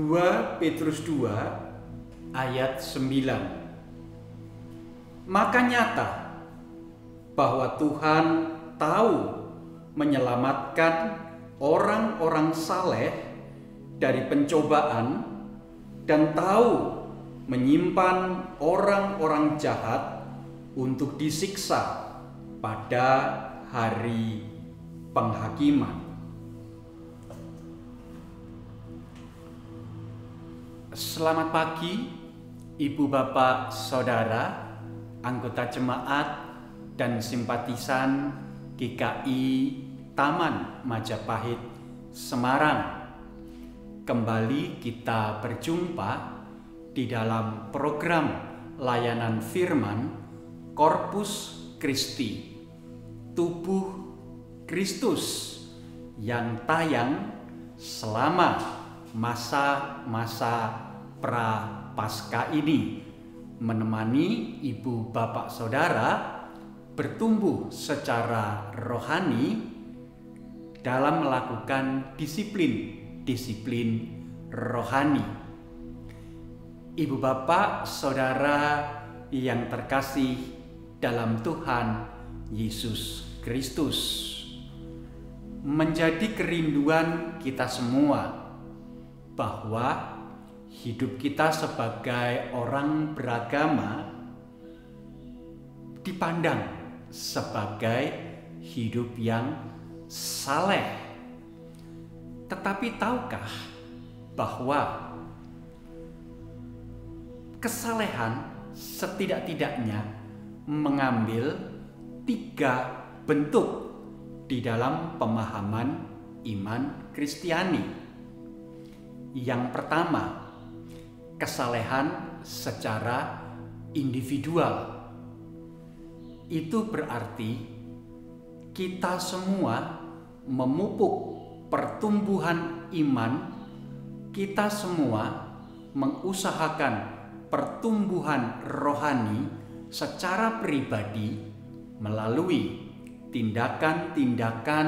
2 Petrus 2 ayat 9. Maka nyata bahwa Tuhan tahu menyelamatkan orang-orang saleh dari pencobaan dan tahu menyimpan orang-orang jahat untuk disiksa pada hari penghakiman. Selamat pagi, Ibu, Bapak, Saudara, anggota jemaat dan simpatisan GKI Taman Majapahit, Semarang. Kembali kita berjumpa di dalam program layanan firman Corpus Christi, Tubuh Kristus, yang tayang selama masa-masa pra-Paskah ini, menemani ibu, bapak, saudara bertumbuh secara rohani dalam melakukan disiplin rohani. Ibu, bapak, saudara yang terkasih dalam Tuhan Yesus Kristus, menjadi kerinduan kita semua bahwa hidup kita sebagai orang beragama dipandang sebagai hidup yang saleh. Tetapi tahukah bahwa kesalehan setidak-tidaknya mengambil 3 bentuk di dalam pemahaman iman Kristiani. Yang pertama, kesalehan secara individual. Itu berarti kita semua memupuk pertumbuhan iman, kita semua mengusahakan pertumbuhan rohani secara pribadi melalui tindakan-tindakan,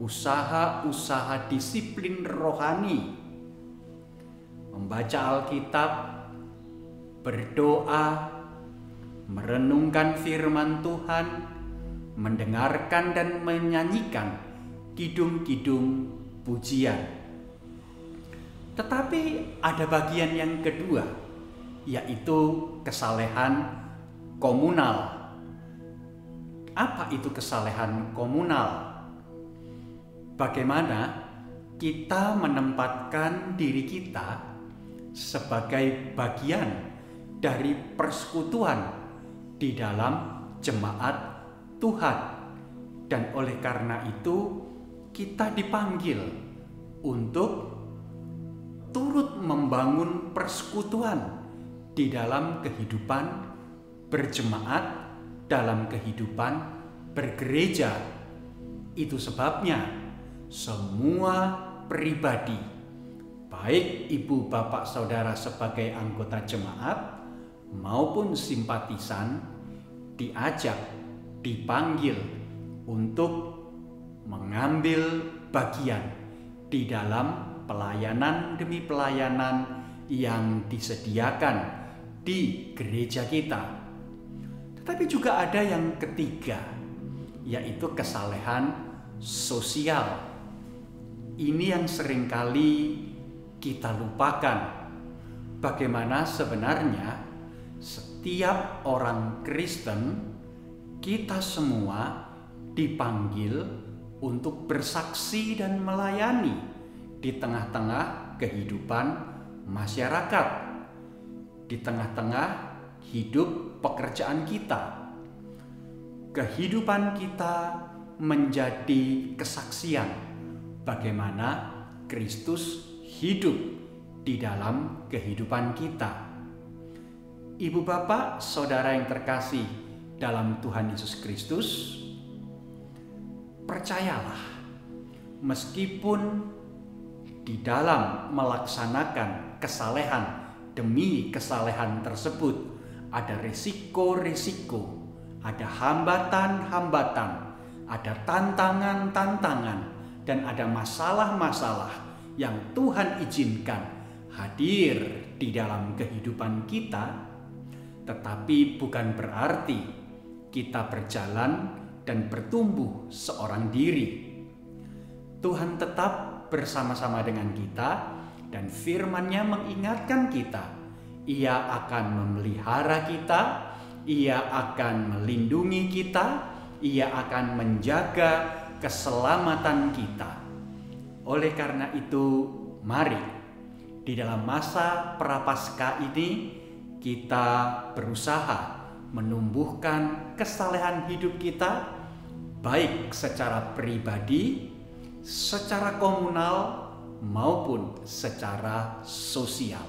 usaha-usaha disiplin rohani, membaca Alkitab, berdoa, merenungkan firman Tuhan, mendengarkan dan menyanyikan kidung-kidung pujian. Tetapi ada bagian yang kedua, yaitu kesalehan komunal. Apa itu kesalehan komunal? Bagaimana kita menempatkan diri kita sebagai bagian dari persekutuan di dalam jemaat Tuhan, dan oleh karena itu kita dipanggil untuk turut membangun persekutuan di dalam kehidupan berjemaat, dalam kehidupan bergereja. Itu sebabnya semua pribadi, baik ibu, bapak, saudara sebagai anggota jemaat maupun simpatisan, diajak, dipanggil untuk mengambil bagian di dalam pelayanan demi pelayanan yang disediakan di gereja kita. Tetapi juga ada yang ketiga, yaitu kesalehan sosial. Ini yang seringkali kita lupakan. Bagaimana sebenarnya setiap orang Kristen, kita semua dipanggil untuk bersaksi dan melayani di tengah-tengah kehidupan masyarakat, di tengah-tengah hidup pekerjaan kita. Kehidupan kita menjadi kesaksian bagaimana Kristus hidup di dalam kehidupan kita. Ibu, bapak, saudara yang terkasih dalam Tuhan Yesus Kristus, percayalah, meskipun di dalam melaksanakan kesalehan demi kesalehan tersebut ada risiko-risiko, ada hambatan-hambatan, ada tantangan-tantangan, dan ada masalah-masalah yang Tuhan izinkan hadir di dalam kehidupan kita, tetapi bukan berarti kita berjalan dan bertumbuh seorang diri. Tuhan tetap bersama-sama dengan kita, dan firman-Nya mengingatkan kita, Ia akan memelihara kita, Ia akan melindungi kita, Ia akan menjaga keselamatan kita. Oleh karena itu, mari di dalam masa Prapaskah ini kita berusaha menumbuhkan kesalehan hidup kita, baik secara pribadi, secara komunal, maupun secara sosial.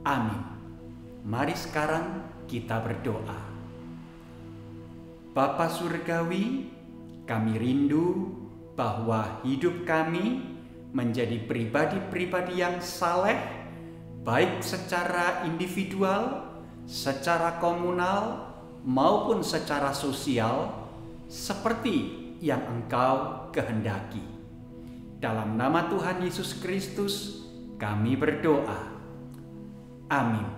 Amin. Mari sekarang kita berdoa. Bapa Surgawi, kami rindu bahwa hidup kami menjadi pribadi-pribadi yang saleh, baik secara individual, secara komunal, maupun secara sosial, seperti yang Engkau kehendaki. Dalam nama Tuhan Yesus Kristus, kami berdoa. Amin.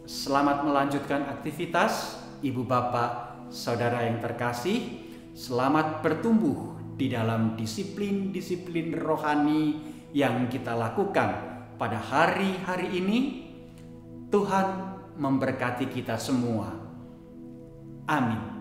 Selamat melanjutkan aktivitas, Ibu Bapak, Saudara yang terkasih. Selamat bertumbuh di dalam disiplin-disiplin rohani yang kita lakukan pada hari-hari ini. Tuhan memberkati kita semua. Amin.